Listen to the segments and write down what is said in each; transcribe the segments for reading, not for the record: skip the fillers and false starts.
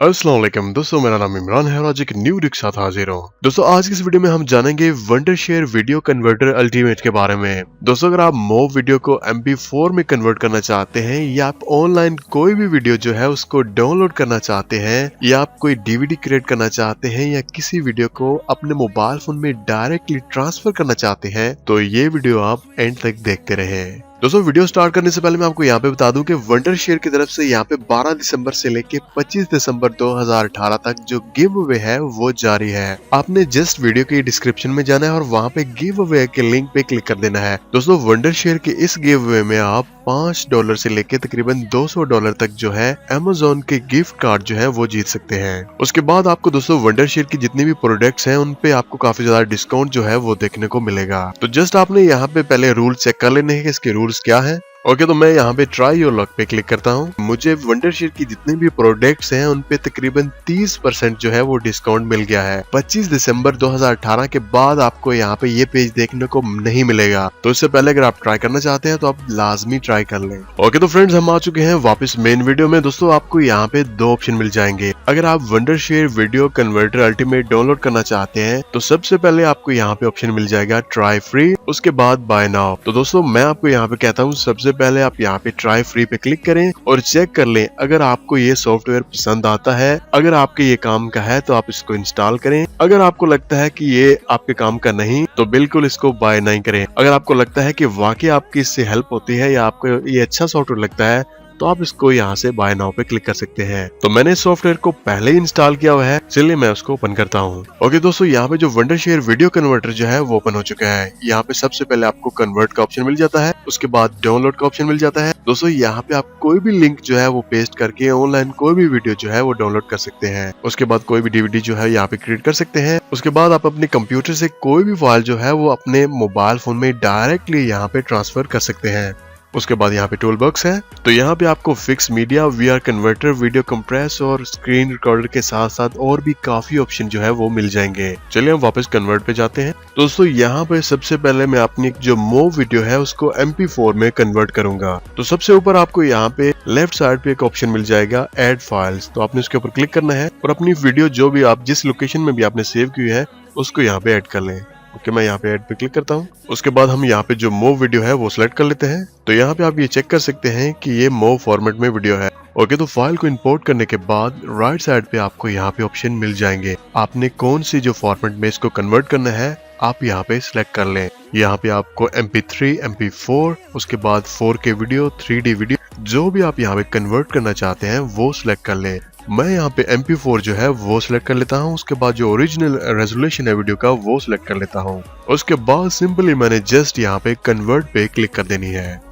अस्सलाम वालेकुम दोस्तों, मेरा नाम इमरान है और आज एक न्यू वीडियो के साथ हाजिर हूँ। दोस्तों आज की इस वीडियो में हम जानेंगे वंडरशेयर वीडियो कन्वर्टर अल्टीमेट के बारे में। दोस्तों अगर आप मोव वीडियो को MP4 में कन्वर्ट करना चाहते हैं या आप ऑनलाइन कोई भी वीडियो जो है उसको डाउनलोड करना चाहते हैं या आप कोई DVD क्रिएट करना चाहते हैं या किसी वीडियो को अपने मोबाइल फोन में डायरेक्टली ट्रांसफर करना चाहते हैं तो ये वीडियो आप एंड तक देखते रहे। दोस्तों वीडियो स्टार्ट करने से पहले मैं आपको यहाँ पे बता दूं कि वंडरशेयर की तरफ से यहाँ पे 12 दिसंबर से लेके 25 दिसंबर 2018 तक जो गिव अवे है वो जारी है। आपने जस्ट वीडियो के डिस्क्रिप्शन में जाना है और वहाँ पे गिव अवे के लिंक पे क्लिक कर देना है। दोस्तों वंडरशेयर के इस गिव अवे में आप $5 से लेके तकरीबन $200 तक जो है Amazon के गिफ्ट कार्ड जो है वो जीत सकते हैं। उसके बाद आपको दोस्तों वंडरशेयर की जितनी भी प्रोडक्ट्स हैं उन पे आपको काफी ज्यादा डिस्काउंट जो है वो देखने को मिलेगा। तो जस्ट आपने यहाँ पे पहले रूल चेक कर लेने हैं कि इसके रूल्स क्या है। ओके तो मैं यहाँ पे ट्राई योर लक पे क्लिक करता हूँ। मुझे वंडरशेयर की जितने भी प्रोडक्ट्स हैं उन पे तकरीबन 30% जो है वो डिस्काउंट मिल गया है। 25 दिसंबर 2018 के बाद आपको यहाँ पे ये पेज देखने को नहीं मिलेगा। तो इससे पहले अगर आप ट्राई करना चाहते हैं तो आप लाजमी ट्राई कर लें। ओके तो फ्रेंड्स हम आ चुके हैं वापस मेन वीडियो में। दोस्तों आपको यहाँ पे दो ऑप्शन मिल जाएंगे। अगर आप Wondershare video converter ultimate download करना चाहते हैं तो सबसे पहले आपको यहाँ पे ऑप्शन मिल जाएगा ट्राई फ्री, उसके बाद बाय नाउ। तो दोस्तों मैं आपको यहाँ पे कहता हूँ सबसे पहले आप यहाँ पे ट्राई फ्री पे क्लिक करें और चेक कर लें अगर आपको ये सॉफ्टवेयर पसंद आता है। अगर आपके ये काम का है तो आप इसको इंस्टॉल करें। अगर आपको लगता है कि ये आपके काम का नहीं तो बिल्कुल इसको बाय नहीं करें। अगर आपको लगता है कि वाकई आपकी इससे हेल्प होती है या आपको ये अच्छा सॉफ्टवेयर लगता है तो आप इसको यहाँ से बाय नाउ पे क्लिक कर सकते हैं। तो मैंने इस सॉफ्टवेयर को पहले ही इंस्टॉल किया हुआ है, चलिए मैं उसको ओपन करता हूँ। ओके दोस्तों यहाँ पे जो वंडरशेयर वीडियो कन्वर्टर जो है वो ओपन हो चुका है। यहाँ पे सबसे पहले आपको कन्वर्ट का ऑप्शन मिल जाता है, उसके बाद डाउनलोड का ऑप्शन मिल जाता है। दोस्तों यहाँ पे आप कोई भी लिंक जो है वो पेस्ट करके ऑनलाइन कोई भी वीडियो जो है वो डाउनलोड कर सकते हैं। उसके बाद कोई भी DVD जो है यहाँ पे क्रिएट कर सकते हैं। उसके बाद आप अपने कंप्यूटर से कोई भी फाइल जो है वो अपने मोबाइल फोन में डायरेक्टली यहाँ पे ट्रांसफर कर सकते हैं। उसके बाद यहाँ पे टूल बॉक्स है, तो यहाँ पे आपको fix media, VR converter, video compress और स्क्रीन रिकॉर्डर के साथ साथ और भी काफी ऑप्शन जो है वो मिल जाएंगे। चलिए हम वापस कन्वर्ट पे जाते हैं। दोस्तों यहाँ पे सबसे पहले मैं अपनी जो मोव वीडियो है उसको MP4 में कन्वर्ट करूंगा। तो सबसे ऊपर आपको यहाँ पे लेफ्ट साइड पे एक ऑप्शन मिल जाएगा ऐड फाइल्स। तो आपने उसके ऊपर क्लिक करना है और अपनी वीडियो जो भी आप जिस लोकेशन में भी आपने सेव की है उसको यहाँ पे ऐड कर लें। ओके मैं यहाँ पे ऐड पे क्लिक करता हूँ। उसके बाद हम यहाँ पे जो मोव वीडियो है वो सिलेक्ट कर लेते हैं। तो यहाँ पे आप ये चेक कर सकते हैं कि ये मोव फॉर्मेट में वीडियो है। ओके तो फाइल को इंपोर्ट करने के बाद राइट साइड पे आपको यहाँ पे ऑप्शन मिल जाएंगे। आपने कौन सी जो फॉर्मेट में इसको कन्वर्ट करना है आप यहाँ पे सिलेक्ट कर लें। यहाँ पे आपको MP3, MP4, उसके बाद 4K वीडियो, 3D वीडियो जो भी आप यहाँ पे कन्वर्ट करना चाहते हैं वो सिलेक्ट कर लें। मैं यहाँ पे MP4 जो है वो सिलेक्ट कर लेता हूँ। उसके बाद जो ओरिजिनल रेजोल्यूशन है वीडियो का वो सिलेक्ट कर लेता हूँ। उसके बाद सिंपली मैंने जस्ट यहाँ पे कन्वर्ट पे क्लिक कर देनी है।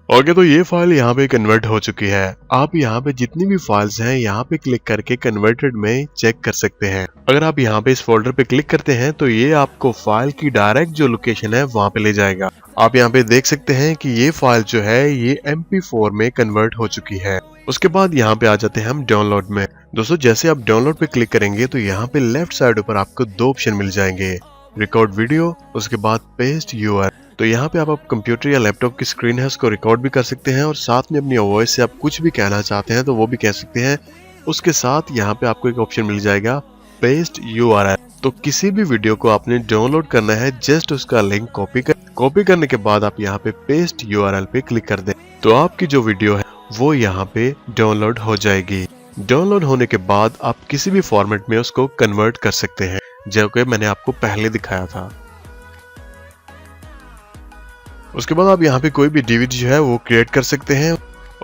ओके तो ये फाइल यहाँ पे कन्वर्ट हो चुकी है। आप यहाँ पे जितनी भी फाइल्स हैं यहाँ पे क्लिक करके कन्वर्टेड में चेक कर सकते हैं। अगर आप यहाँ पे इस फोल्डर पे क्लिक करते हैं तो ये आपको फाइल की डायरेक्ट जो लोकेशन है वहाँ पे ले जाएगा। आप यहाँ पे देख सकते हैं कि ये फाइल जो है ये MP4 में कन्वर्ट हो चुकी है। उसके बाद यहाँ पे आ जाते हैं हम डाउनलोड में। दोस्तों जैसे आप डाउनलोड पे क्लिक करेंगे तो यहाँ पे लेफ्ट साइड ऊपर आपको दो ऑप्शन मिल जाएंगे, रिकॉर्ड वीडियो, उसके बाद पेस्ट URL। तो यहाँ पे आप कंप्यूटर या लैपटॉप की स्क्रीन है उसको रिकॉर्ड भी कर सकते हैं और साथ में अपनी वॉइस से आप कुछ भी कहना चाहते हैं तो वो भी कह सकते हैं। उसके साथ यहाँ पे आपको एक ऑप्शन मिल जाएगा पेस्ट URL। तो किसी भी वीडियो को आपने डाउनलोड करना है जस्ट उसका लिंक कॉपी करने के बाद आप यहाँ पे पेस्ट URL पे क्लिक कर दें तो आपकी जो वीडियो है वो यहाँ पे डाउनलोड हो जाएगी। डाउनलोड होने के बाद आप किसी भी फॉर्मेट में उसको कन्वर्ट कर सकते हैं जो कि मैंने आपको पहले दिखाया था। उसके बाद आप यहाँ पे कोई भी DVD जो है वो क्रिएट कर सकते हैं।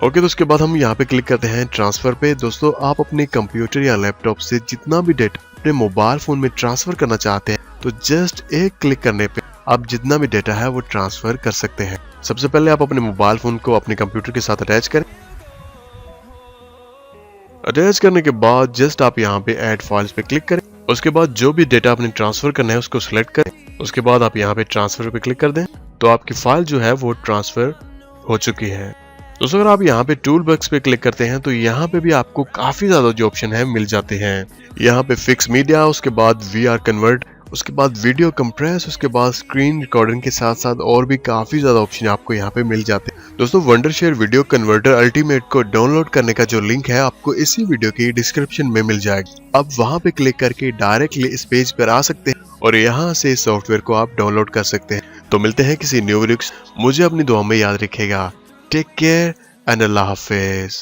ओके तो उसके बाद हम यहाँ पे क्लिक करते हैं ट्रांसफर पे। दोस्तों आप अपने कंप्यूटर या लैपटॉप से जितना भी डेटा अपने मोबाइल फोन में ट्रांसफर करना चाहते हैं तो जस्ट एक क्लिक करने पे आप जितना भी डेटा है वो ट्रांसफर कर सकते हैं। सबसे पहले आप अपने मोबाइल फोन को अपने कंप्यूटर के साथ अटैच करें। अटैच करने के बाद जस्ट आप यहाँ पे ऐड फाइल्स पे क्लिक करें। उसके बाद जो भी डेटा आपने ट्रांसफर करना है उसको सिलेक्ट करें। उसके बाद आप यहाँ पे ट्रांसफर पे क्लिक कर दें तो आपकी फाइल जो है वो ट्रांसफर हो चुकी है। दोस्तों अगर आप यहाँ पे टूल बॉक्स पे क्लिक करते हैं तो यहाँ पे भी आपको काफी ज्यादा जो ऑप्शन है मिल जाते हैं। यहाँ पे फिक्स मीडिया, उसके बाद VR कन्वर्ट, उसके बाद वीडियो कंप्रेस, उसके बाद स्क्रीन रिकॉर्डिंग के साथ साथ और भी काफी ज्यादा ऑप्शन आपको यहाँ पे मिल जाते हैं। दोस्तों वंडरशेयर वीडियो कन्वर्टर अल्टीमेट को डाउनलोड करने का जो लिंक है आपको इसी वीडियो की डिस्क्रिप्शन में मिल जाएगा। अब वहां पे क्लिक करके डायरेक्टली इस पेज पर आ सकते हैं और यहाँ से इस सॉफ्टवेयर को आप डाउनलोड कर सकते हैं। तो मिलते हैं किसी न्यू वीडियो। मुझे अपनी दुआ में याद रखेगा। टेक केयर एंड अल्लाह हाफिज।